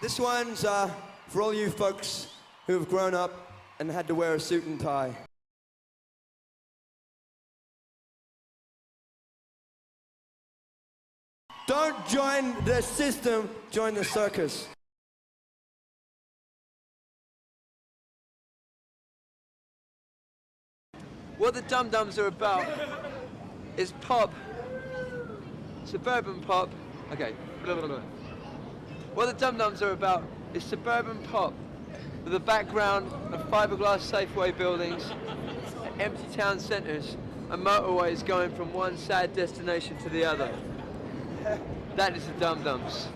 This one's for all you folks who have grown up and had to wear a suit and tie. Don't join the system, join the circus. What the DumDums are about is pop, suburban pop. Okay. What the DumDums are about is suburban pop with a background of fiberglass Safeway buildings, empty town centres, and motorways going from one sad destination to the other. That is the DumDums.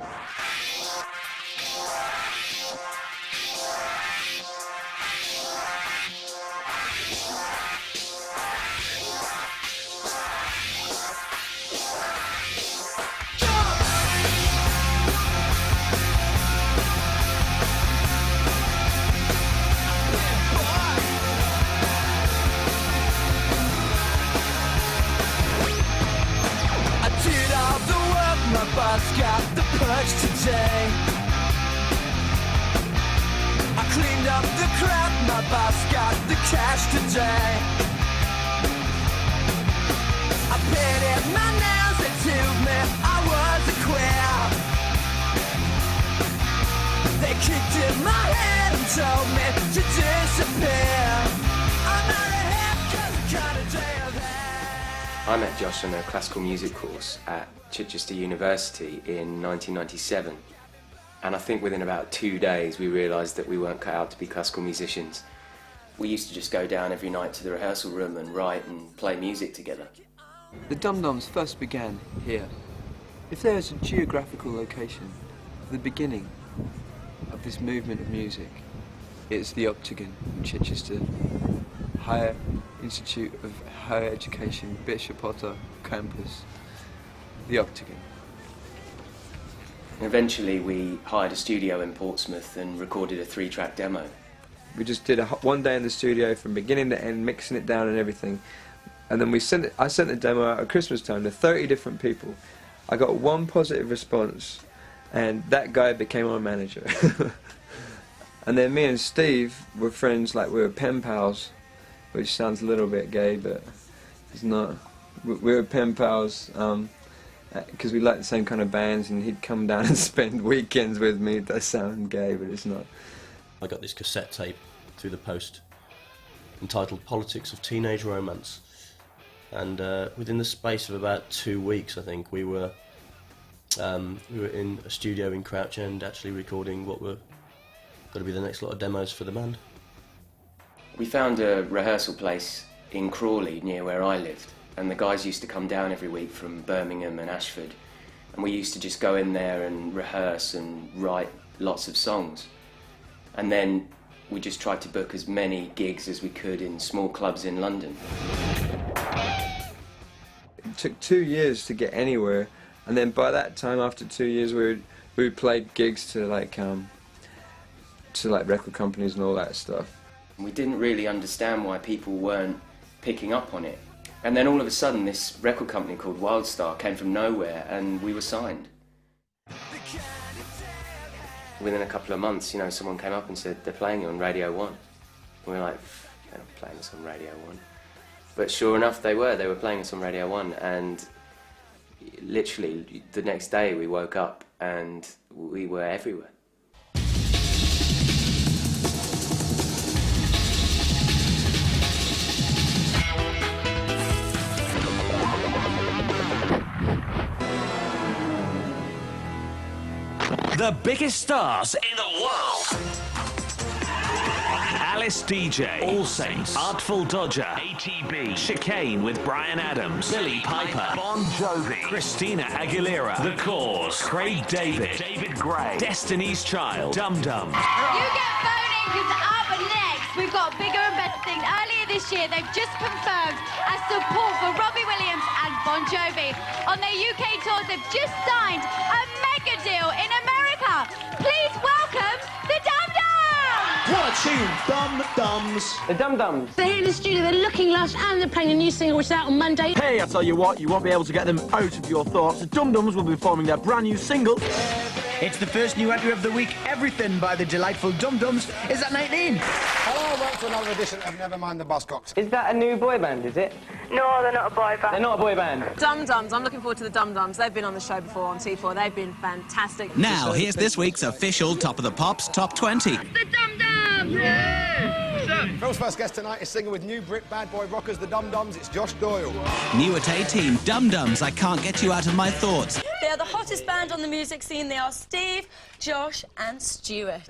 Got the purge today. I cleaned up the crap, my boss got the cash today. I painted my nails, they told me I was a queer. They kicked in my head and told me to disappear. I'm out of here 'cause I got a day of hair. I met Josh on a classical music course at Chichester University in 1997, and I think within about 2 days we realised that we weren't cut out to be classical musicians. We used to just go down every night to the rehearsal room and write and play music together. The DumDums first began here. If there is a geographical location for the beginning of this movement of music, it's the Octagon in Chichester, Higher Institute of Higher Education, Bishop Potter campus. The Octagon. Eventually we hired a studio in Portsmouth and recorded a 3-track demo. We just did one day in the studio from beginning to end, mixing it down and everything. And then I sent the demo out at Christmas time to 30 different people. I got one positive response, and that guy became our manager. And then me and Steve were friends, like we were pen pals, which sounds a little bit gay, but it's not. We were pen pals, because we liked the same kind of bands, and he'd come down and spend weekends with me. That sounds gay, but it's not. I got this cassette tape through the post entitled Politics of Teenage Romance, and within the space of about 2 weeks, I think, we were in a studio in Crouch End actually recording what were going to be the next lot of demos for the band. We found a rehearsal place in Crawley near where I lived, and the guys used to come down every week from Birmingham and Ashford, and we used to just go in there and rehearse and write lots of songs. And then we just tried to book as many gigs as we could in small clubs in London. It took 2 years to get anywhere, and then by that time, after 2 years, we played gigs to like record companies and all that stuff. We didn't really understand why people weren't picking up on it. And then all of a sudden this record company called Wildstar came from nowhere and we were signed. Within a couple of months, you know, someone came up and said, they're playing it on Radio 1. And we were like, they're not playing this on Radio 1. But sure enough, they were playing us on Radio 1, and literally the next day we woke up and we were everywhere. The biggest stars in the world. Alice DJ, All Saints, Artful Dodger, ATB, Chicane with Bryan Adams, Billy Piper, Bon Jovi, Christina Aguilera, The Cause, Craig David, David Gray, Destiny's Child, DumDums. You get phoning, because up next we've got bigger and better things. Earlier this year they've just confirmed as support for Robbie Williams and Bon Jovi. On their UK tours they've just signed a mega deal in America. Please welcome the DumDums! What a tune, DumDums. The DumDums. They're here in the studio, they're looking lush, and they're playing a new single which is out on Monday. Hey, I tell you what, you won't be able to get them out of your thoughts. The DumDums will be performing their brand new single. It's the first new entry of the week. Everything by the delightful DumDums is at 19. Hello, welcome to another edition of Never Mind the Buzzcocks. Is that a new boy band, is it? No, they're not a boy band. They're not a boy band. DumDums, I'm looking forward to the DumDums. They've been on the show before on T4. They've been fantastic. Now, here's this week's official Top of the Pops Top 20. The DumDums! Yeah! Phil's first guest tonight is singing with new Brit bad boy rockers, the DumDums. It's Josh Doyle. New at 18, DumDums, I Can't Get You Out of My Thoughts. They are the hottest band on the music scene. They are Steve, Josh and Stuart.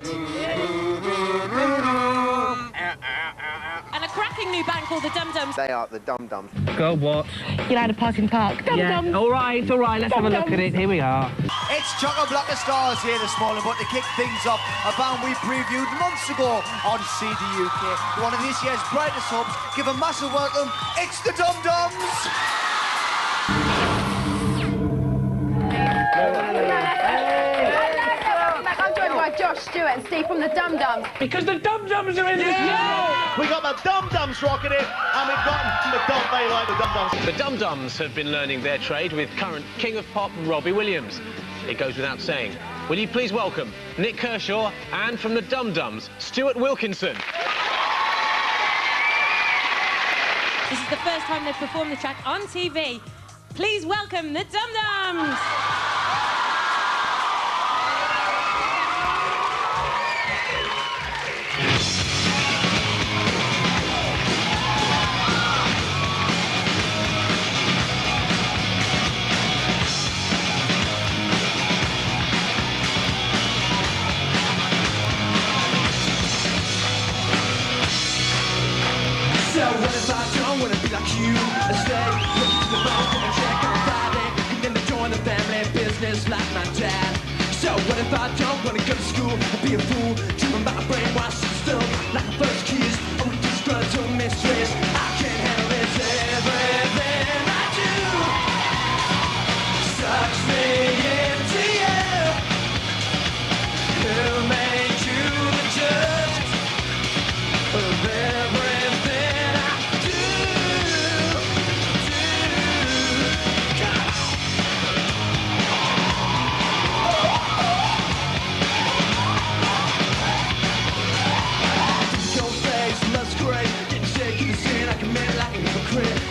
And a cracking new band called the DumDums. They are the DumDums. Go what? You're at a parking park. DumDums. All right, let's have a look at it. Here we are. It's Chock-a-Block of Stars here this morning, but to kick things off, a band we previewed months ago on CD UK. One of this year's brightest hubs. Give a massive welcome. It's the DumDums. I'm joined by Josh, Stuart and Steve from the DumDums. Because the DumDums are in this show! We got the DumDums rocking it, and we've got the Dump They like the DumDums. The DumDums have been learning their trade with current King of Pop, Robbie Williams. It goes without saying. Will you please welcome Nick Kershaw and from the DumDums, Stuart Wilkinson. This is the first time they've performed the track on TV. Please welcome the DumDums. So what if I don't wanna be like you? I stay close to the bone, get a check on Friday, and then join the family business like my dad. So what if I don't wanna go to school and be a fool, dreaming about a brainwashed system like a first kiss, or a disgruntled mistress? I can't handle this. Everything I do sucks me into you. Who made you the judge of everything?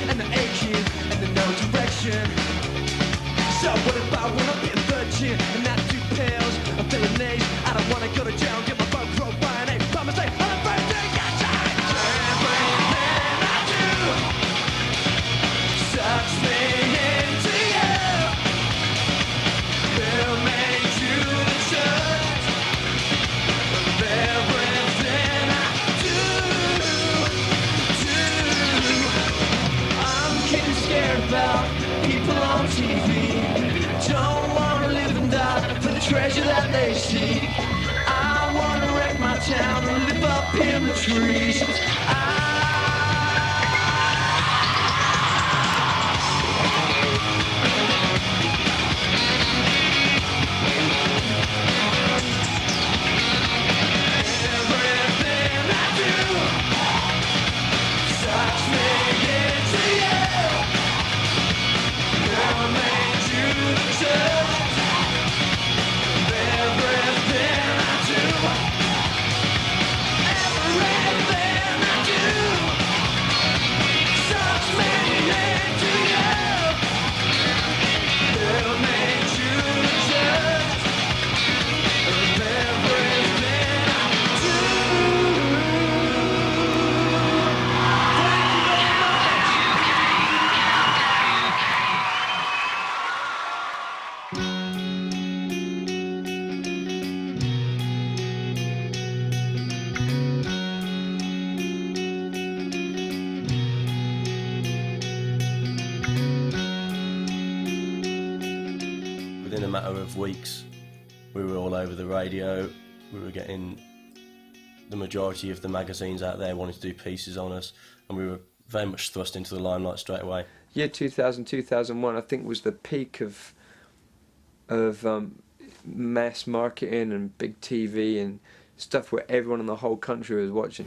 And the aching and the no direction. So what if I wanna be a virgin and not do pills? I'm feeling nays. I don't wanna go to jail and get my phone broke by an ape. Promise I on a birthday got time. Everything I do sucks me into you. Who made you the judge of everything I do? Getting scared about people on TV. Don't wanna live and die for the treasure that they seek. I wanna wreck my town and live up in the trees. Everything I do sucks me into you. Who made you the judge of everything I do? Everything I do sucks me into you. Who made you the judge of everything I do? Within a matter of weeks, we were all over the radio. We were getting the majority of the magazines out there wanting to do pieces on us, and we were very much thrust into the limelight straight away. Year 2000, 2001, I think, was the peak of mass marketing and big TV and stuff where everyone in the whole country was watching.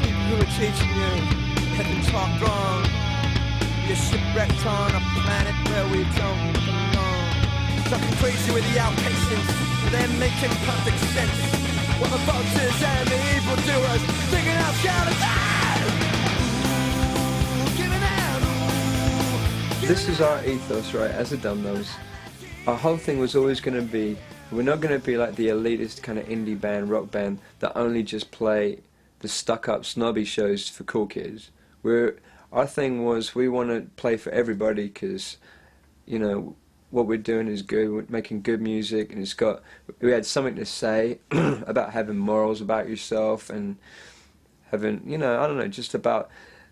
People who are teaching you wrecked on a planet where we don't belong. Something crazy with the outpatients, they're making perfect sense. What the vultures and the evildoers thinking out skeletons. Giving out. This is our ethos, right, as a DumDums. Our whole thing was always going to be, we're not going to be like the elitist kind of indie band, rock band, that only just play the stuck-up snobby shows for cool kids. Our thing was, we want to play for everybody because, you know, what we're doing is good, we're making good music, and we had something to say about having morals about yourself and having, you know, I don't know, just about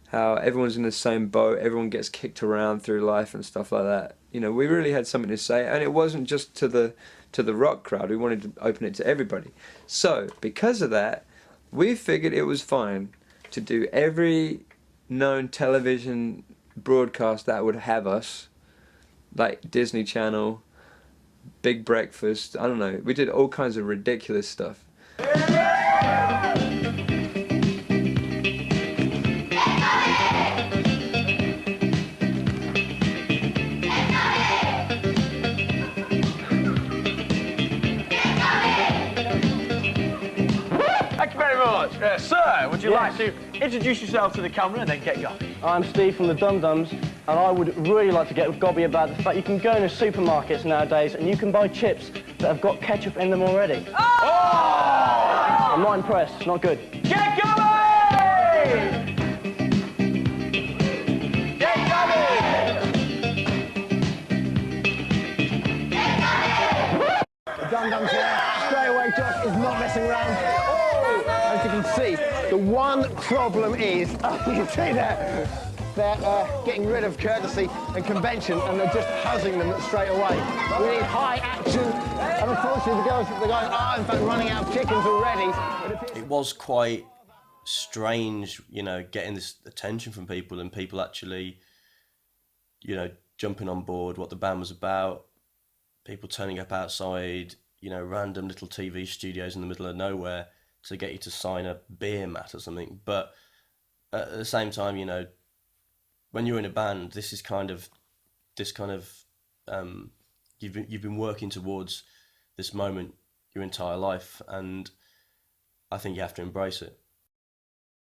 how everyone's in the same boat, everyone gets kicked around through life and stuff like that. You know, we really had something to say, and it wasn't just to the rock crowd, we wanted to open it to everybody. So, because of that, we figured it was fine to do every known television broadcast that would have us, like Disney Channel, Big Breakfast, I don't know, we did all kinds of ridiculous stuff. Thank you very much. Sir, would you like to introduce yourself to the camera and then get going? I'm Steve from the DumDums, and I would really like to get with Gobby about the fact you can go into supermarkets nowadays and you can buy chips that have got ketchup in them already. Oh! I'm not impressed. It's not good. Get going! Get going! The DumDums here. Straight away, Josh is not messing around. As you can see, the one problem is, you can see that, they're getting rid of courtesy and convention, and they're just huzzing them straight away. We need high action, and unfortunately the guys are in fact running out of chickens already. It was quite strange, you know, getting this attention from people and people actually, you know, jumping on board what the band was about, people turning up outside, you know, random little TV studios in the middle of nowhere to get you to sign a beer mat or something. But at the same time, you know, when you're in a band, this kind of you've been working towards this moment your entire life, and I think you have to embrace it.